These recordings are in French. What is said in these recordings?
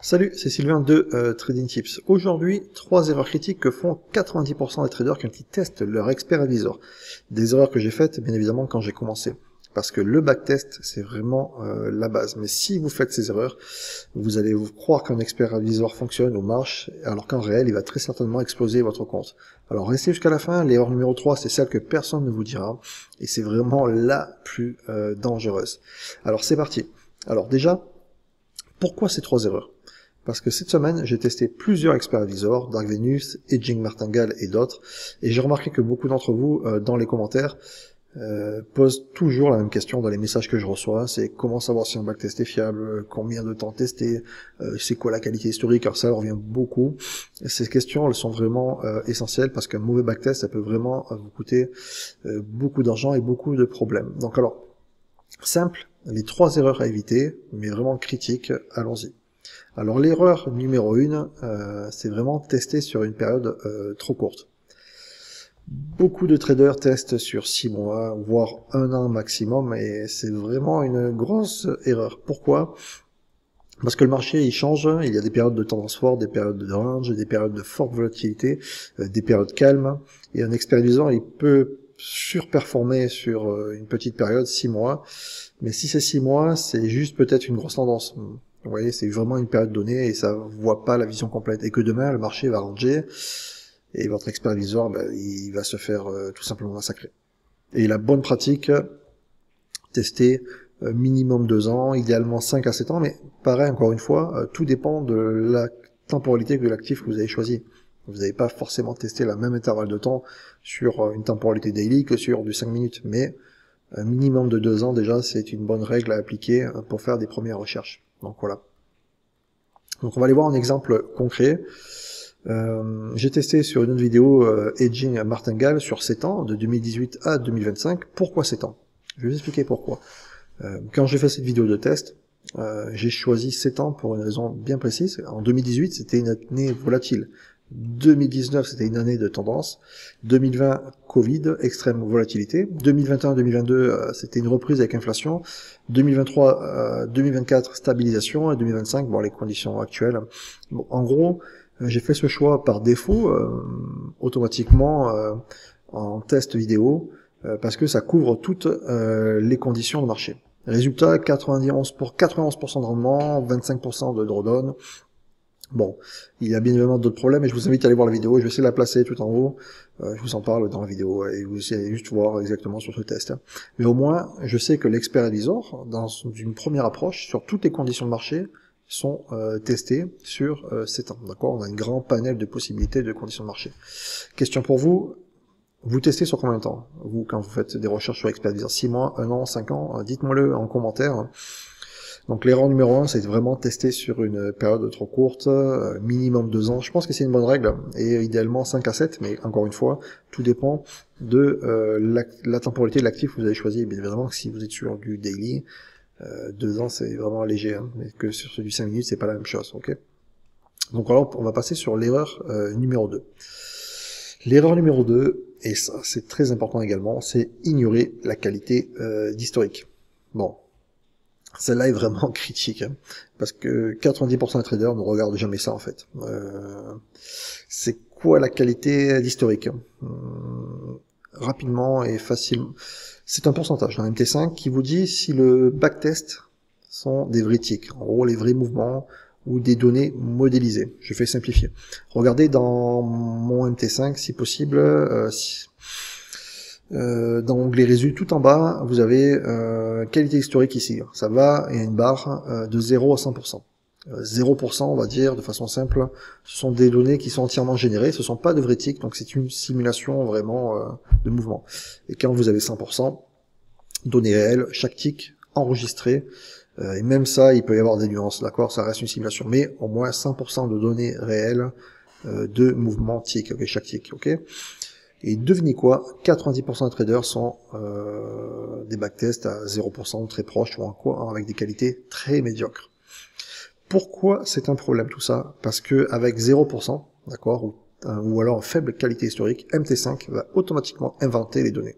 Salut, c'est Sylvain de Trading Tips. Aujourd'hui, 3 erreurs critiques que font 90% des traders quand ils testent leur expert advisor. Des erreurs que j'ai faites, bien évidemment, quand j'ai commencé. Parce que le backtest, c'est vraiment la base. Mais si vous faites ces erreurs, vous allez vous croire qu'un expert advisor fonctionne ou marche, alors qu'en réel, il va très certainement exploser votre compte. Alors restez jusqu'à la fin. L'erreur numéro 3, c'est celle que personne ne vous dira. Et c'est vraiment la plus dangereuse. Alors c'est parti. Alors déjà, pourquoi ces 3 erreurs ? Parce que cette semaine, j'ai testé plusieurs experts advisors, Dark Venus, Hedging Martingale et d'autres, et j'ai remarqué que beaucoup d'entre vous, dans les commentaires, posent toujours la même question dans les messages que je reçois, c'est comment savoir si un backtest est fiable, combien de temps tester, c'est quoi la qualité historique, alors ça revient beaucoup. Ces questions, elles sont vraiment essentielles parce qu'un mauvais backtest, ça peut vraiment vous coûter beaucoup d'argent et beaucoup de problèmes. Donc alors, simple, les 3 erreurs à éviter, mais vraiment critiques, allons-y. Alors l'erreur numéro 1, c'est vraiment tester sur une période trop courte. Beaucoup de traders testent sur 6 mois, voire 1 an maximum, et c'est vraiment une grosse erreur. Pourquoi ? Parce que le marché il change, il y a des périodes de tendance forte, des périodes de range, des périodes de forte volatilité, des périodes calmes, et un expert advisor il peut surperformer sur une petite période, 6 mois, mais si c'est 6 mois, c'est juste peut-être une grosse tendance. Vous voyez, c'est vraiment une période donnée et ça voit pas la vision complète. Et que demain, le marché va ranger et votre expert advisor, il va se faire tout simplement massacrer. Et la bonne pratique, tester minimum 2 ans, idéalement 5 à 7 ans, mais pareil, encore une fois, tout dépend de la temporalité de l'actif que vous avez choisi. Vous n'avez pas forcément testé la même intervalle de temps sur une temporalité daily que sur du 5 minutes, mais un minimum de 2 ans déjà, c'est une bonne règle à appliquer pour faire des premières recherches. Donc voilà. Donc on va aller voir un exemple concret. J'ai testé sur une autre vidéo Hedging Martingale sur 7 ans, de 2018 à 2025. Pourquoi 7 ans ? Je vais vous expliquer pourquoi. Quand j'ai fait cette vidéo de test, j'ai choisi 7 ans pour une raison bien précise. En 2018, c'était une année volatile. 2019, c'était une année de tendance. 2020, Covid, extrême volatilité. 2021-2022, c'était une reprise avec inflation. 2023, 2024, stabilisation. Et 2025, bon, les conditions actuelles. Bon, en gros, j'ai fait ce choix par défaut, automatiquement, en test vidéo, parce que ça couvre toutes les conditions de marché. Résultat, 91% de rendement, 25% de drawdown. Bon, il y a bien évidemment d'autres problèmes, et je vous invite à aller voir la vidéo, je vais essayer de la placer tout en haut, je vous en parle dans la vidéo, et vous allez juste voir exactement sur ce test. Mais au moins, je sais que l'expert advisor, dans une première approche, sur toutes les conditions de marché, sont testées sur 7 ans, d'accord ? On a un grand panel de possibilités de conditions de marché. Question pour vous, vous testez sur combien de temps ? Vous, quand vous faites des recherches sur expert advisor, 6 mois, 1 an, 5 ans, dites-moi-le en commentaire. Donc l'erreur numéro 1, c'est vraiment tester sur une période trop courte, minimum 2 ans. Je pense que c'est une bonne règle, et idéalement 5 à 7, mais encore une fois, tout dépend de la temporalité de l'actif que vous avez choisi. Bien évidemment, si vous êtes sur du daily, 2 ans c'est vraiment léger, hein, mais que sur du 5 minutes, c'est pas la même chose, ok ? Donc alors, on va passer sur l'erreur numéro 2. L'erreur numéro 2, et ça c'est très important également, c'est ignorer la qualité d'historique. Bon. Celle-là est vraiment critique, hein, parce que 90% des traders ne regardent jamais ça en fait. C'est quoi la qualité d'historique ? Rapidement et facilement. C'est un pourcentage dans MT5 qui vous dit si le backtest sont des vrais ticks, en gros les vrais mouvements ou des données modélisées. Je fais simplifier. Regardez dans mon MT5 si possible, dans l'onglet résultats tout en bas, vous avez qualité historique ici. Ça va, il y a une barre de 0 à 100%. 0%, on va dire, de façon simple, ce sont des données qui sont entièrement générées, ce ne sont pas de vrais ticks, donc c'est une simulation vraiment de mouvement. Et quand vous avez 100%, données réelles, chaque tick enregistré, et même ça, il peut y avoir des nuances, d'accord, ça reste une simulation, mais au moins 100% de données réelles de mouvement tick, okay, chaque tick, ok. Et devinez quoi, 90% des traders sont des backtests à 0%, très proches, ou avec des qualités très médiocres. Pourquoi c'est un problème tout ça ? Parce que avec 0%, d'accord, ou alors faible qualité historique, MT5 va automatiquement inventer les données.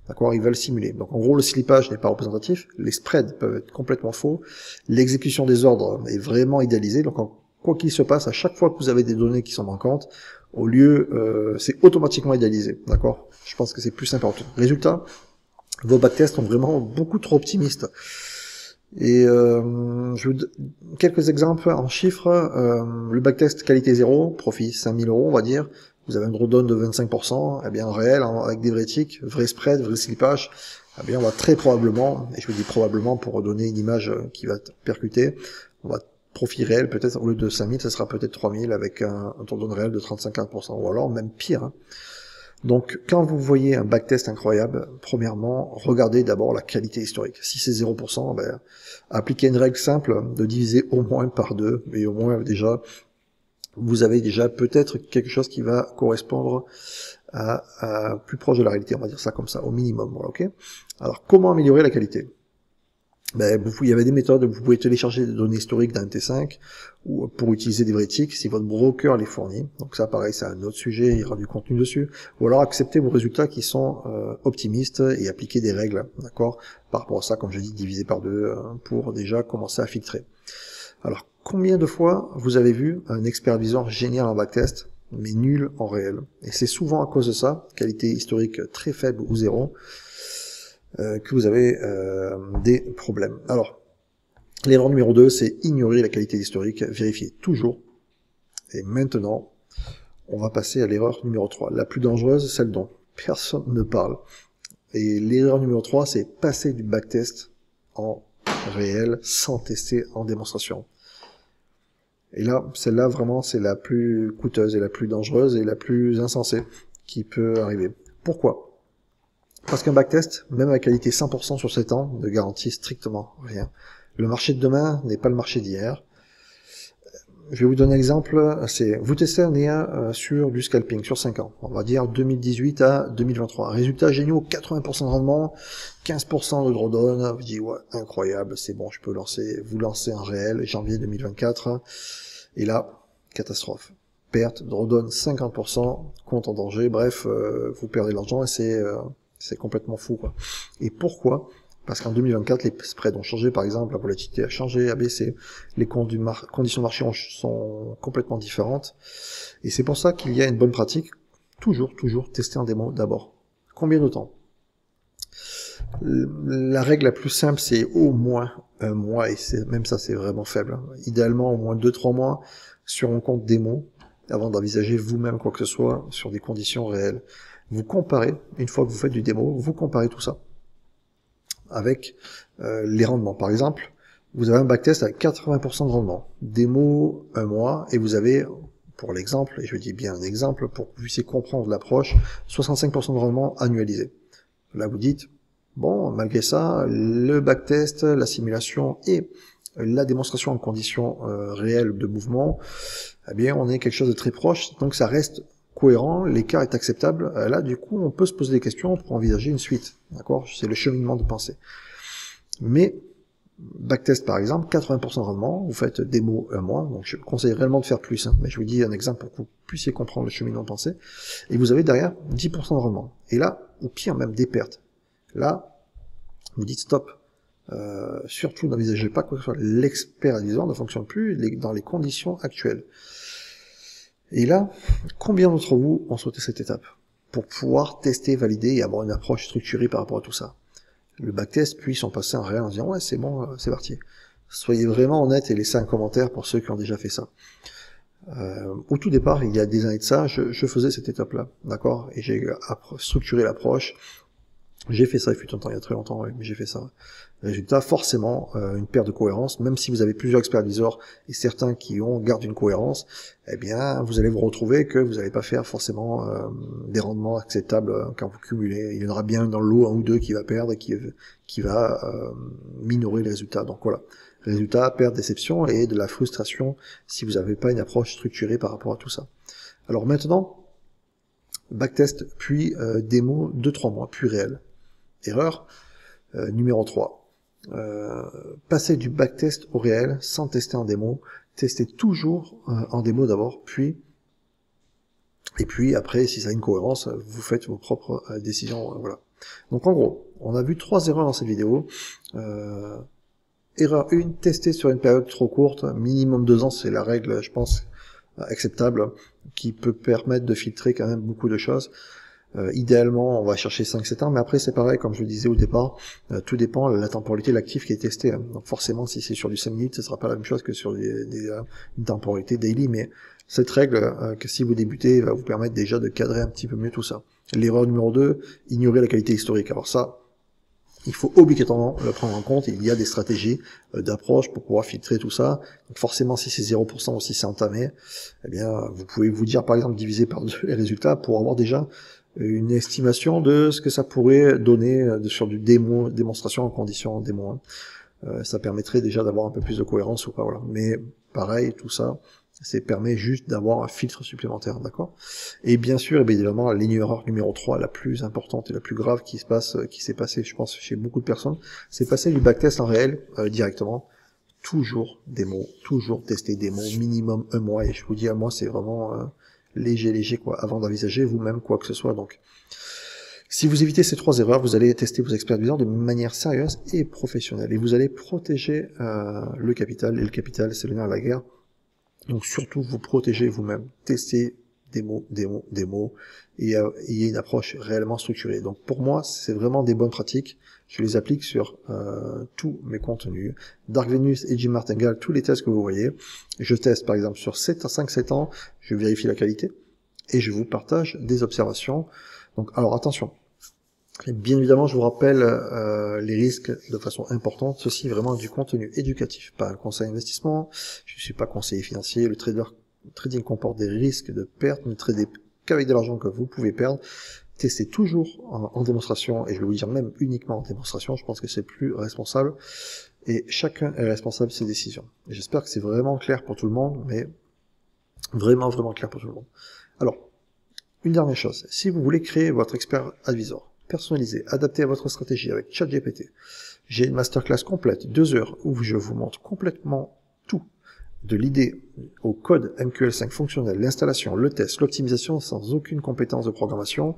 D'accord, il va le simuler. Donc en gros, le slippage n'est pas représentatif, les spreads peuvent être complètement faux, l'exécution des ordres est vraiment idéalisée, donc quoi qu'il se passe, à chaque fois que vous avez des données qui sont manquantes, au lieu, c'est automatiquement idéalisé, d'accord? Je pense que c'est plus important. Résultat, vos backtests sont vraiment beaucoup trop optimistes. Et je vous donne quelques exemples en chiffres. Le backtest qualité 0, profit 5000 €, on va dire. Vous avez un drawdown de 25%, eh bien en réel, avec des vrais ticks, vrai spread, vrai slippage, eh bien on va très probablement, et je vous dis probablement pour donner une image qui va percuter, on va profit réel peut-être au lieu de 5000, ça sera peut-être 3000 avec un drawdown réel de 35-40%, ou alors même pire. Hein. Donc quand vous voyez un backtest incroyable, premièrement, regardez d'abord la qualité historique. Si c'est 0%, ben, appliquez une règle simple de diviser au moins par 2, et au moins déjà, vous avez déjà peut-être quelque chose qui va correspondre à plus proche de la réalité, on va dire ça comme ça, au minimum. Voilà, ok. Alors comment améliorer la qualité? Ben, il y avait des méthodes, vous pouvez télécharger des données historiques d'un T5 ou pour utiliser des vrais ticks si votre broker les fournit. Donc ça, pareil, c'est un autre sujet, il y aura du contenu dessus. Ou alors accepter vos résultats qui sont optimistes et appliquer des règles, d'accord? Par rapport à ça, comme je dis, diviser par 2 pour déjà commencer à filtrer. Alors, combien de fois vous avez vu un expert advisor génial en backtest, mais nul en réel? Et c'est souvent à cause de ça, qualité historique très faible ou 0, que vous avez des problèmes. Alors, l'erreur numéro 2, c'est ignorer la qualité historique, vérifier toujours. Et maintenant, on va passer à l'erreur numéro 3, la plus dangereuse, celle dont personne ne parle. Et l'erreur numéro 3, c'est passer du backtest en réel sans tester en démonstration. Et là, celle-là, vraiment, c'est la plus coûteuse et la plus dangereuse et la plus insensée qui peut arriver. Pourquoi? Parce qu'un backtest, même à qualité 100% sur 7 ans, ne garantit strictement rien. Le marché de demain n'est pas le marché d'hier. Je vais vous donner un exemple, c'est vous testez un EA sur du scalping, sur 5 ans, on va dire 2018 à 2023. Résultats géniaux, 80% de rendement, 15% de drawdown, vous dites ouais, incroyable, c'est bon, je peux vous lancer un réel, janvier 2024, et là, catastrophe. Perte, drawdown 50%, compte en danger, bref, vous perdez l'argent et c'est complètement fou, quoi. Et pourquoi? Parce qu'en 2024, les spreads ont changé, par exemple, la volatilité a changé, a baissé, les conditions de marché sont complètement différentes. Et c'est pour ça qu'il y a une bonne pratique, toujours tester en démo d'abord. Combien de temps? La règle la plus simple, c'est au moins un mois, et même ça, c'est vraiment faible. Idéalement, au moins 2-3 mois sur un compte démo, avant d'envisager vous-même quoi que ce soit sur des conditions réelles. Vous comparez, une fois que vous faites du démo, vous comparez tout ça avec les rendements. Par exemple, vous avez un backtest avec 80% de rendement, démo un mois, et vous avez, pour l'exemple, et je dis bien un exemple, pour que vous puissiez comprendre l'approche, 65% de rendement annualisé. Là, vous dites, bon, malgré ça, le backtest, la simulation et la démonstration en conditions réelles de mouvement, eh bien, on est quelque chose de très proche, donc ça reste cohérent, l'écart est acceptable. Là, du coup, on peut se poser des questions pour envisager une suite, d'accord? C'est le cheminement de pensée. Mais, backtest par exemple, 80% de rendement, vous faites démo un mois, donc je conseille réellement de faire plus, hein, mais je vous dis un exemple pour que vous puissiez comprendre le cheminement de pensée, et vous avez derrière 10% de rendement. Et là, ou pire même des pertes. Là, vous dites stop. Surtout n'envisagez pas quoi que ce soit. L'expert advisor ne fonctionne plus dans les conditions actuelles. Et là, combien d'entre vous ont sauté cette étape pour pouvoir tester, valider et avoir une approche structurée par rapport à tout ça? Le backtest, puis sont passés en réel en disant ouais c'est bon, c'est parti. Soyez vraiment honnête et laissez un commentaire pour ceux qui ont déjà fait ça. Au tout départ, il y a des années de ça, je faisais cette étape-là, d'accord? Et j'ai structuré l'approche. J'ai fait ça, il fut un temps, il y a très longtemps, ouais, mais j'ai fait ça. Résultat, forcément, une perte de cohérence, même si vous avez plusieurs experts advisors et certains qui gardent une cohérence, eh bien, vous allez vous retrouver que vous n'allez pas faire forcément des rendements acceptables quand vous cumulez. Il y en aura bien dans le lot un ou deux qui va perdre et qui va minorer les résultats. Donc voilà, résultat, perte, déception et de la frustration si vous n'avez pas une approche structurée par rapport à tout ça. Alors maintenant, backtest, puis démo 2-3 mois, puis réel. Erreur numéro 3. Passer du backtest au réel sans tester en démo. Testez toujours en démo d'abord, et puis après, si ça a une cohérence, vous faites vos propres décisions. Voilà. Donc en gros, on a vu 3 erreurs dans cette vidéo. Erreur 1, tester sur une période trop courte, minimum 2 ans, c'est la règle, je pense, acceptable, qui peut permettre de filtrer quand même beaucoup de choses. Idéalement, on va chercher 5-7 ans, mais après c'est pareil, comme je le disais au départ, tout dépend de la temporalité de l'actif qui est testé. Donc forcément, si c'est sur du 5 minutes, ce sera pas la même chose que sur une temporalité daily, mais cette règle, que si vous débutez, va vous permettre déjà de cadrer un petit peu mieux tout ça. L'erreur numéro 2, ignorer la qualité historique. Alors ça, il faut obligatoirement le prendre en compte. Il y a des stratégies d'approche pour pouvoir filtrer tout ça. Donc forcément, si c'est 0% ou si c'est entamé, eh bien, vous pouvez vous dire, par exemple, diviser par 2 les résultats pour avoir déjà une estimation de ce que ça pourrait donner sur du démonstration en condition démo. Ça permettrait déjà d'avoir un peu plus de cohérence ou pas, voilà. Mais pareil, tout ça, ça permet juste d'avoir un filtre supplémentaire, d'accord? Et bien sûr, et bien évidemment, l'erreur numéro 3, la plus importante et la plus grave qui s'est passée, je pense, chez beaucoup de personnes, c'est passer du backtest en réel directement. Toujours démo, toujours tester démo, minimum 1 mois, et je vous dis, 1 mois, c'est vraiment léger, quoi, avant d'envisager vous-même quoi que ce soit, donc. Si vous évitez ces 3 erreurs, vous allez tester vos experts advisors de manière sérieuse et professionnelle, et vous allez protéger le capital, et le capital, c'est le nerf de la guerre. Donc surtout, vous protégez vous-même, testez démo, et ayez une approche réellement structurée. Donc pour moi, c'est vraiment des bonnes pratiques. Je les applique sur tous mes contenus. Dark Venus et Jim Martingale, tous les tests que vous voyez. Je teste par exemple sur 5-7 ans, je vérifie la qualité, et je vous partage des observations. Donc alors attention, bien évidemment, je vous rappelle les risques de façon importante. Ceci est vraiment du contenu éducatif, pas un conseil d'investissement. Je ne suis pas conseiller financier. Le trading comporte des risques de perte. Ne tradez qu'avec de l'argent que vous pouvez perdre. Testez toujours en démonstration, et je vais vous dire même uniquement en démonstration. Je pense que c'est plus responsable. Et chacun est responsable de ses décisions. J'espère que c'est vraiment clair pour tout le monde, mais vraiment clair pour tout le monde. Alors, une dernière chose. Si vous voulez créer votre expert advisor, personnalisé, adapté à votre stratégie avec ChatGPT, j'ai une masterclass complète, 2 heures, où je vous montre complètement tout, de l'idée au code MQL5 fonctionnel, l'installation, le test, l'optimisation, sans aucune compétence de programmation.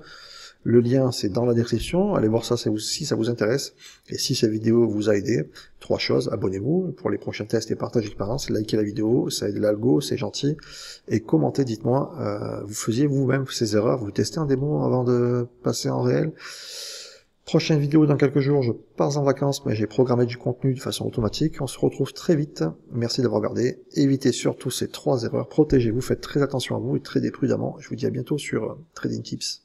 Le lien, c'est dans la description. Allez voir ça si ça vous intéresse. Et si cette vidéo vous a aidé, 3 choses. Abonnez-vous pour les prochains tests et partage d'expérience. Likez la vidéo, ça aide l'algo, c'est gentil. Et commentez, dites-moi, vous faisiez vous-même ces erreurs, vous testez un démo avant de passer en réel. Prochaine vidéo dans quelques jours, je pars en vacances, mais j'ai programmé du contenu de façon automatique. On se retrouve très vite. Merci d'avoir regardé. Évitez surtout ces 3 erreurs. Protégez-vous, faites très attention à vous et tradez prudemment. Je vous dis à bientôt sur Trading Tips.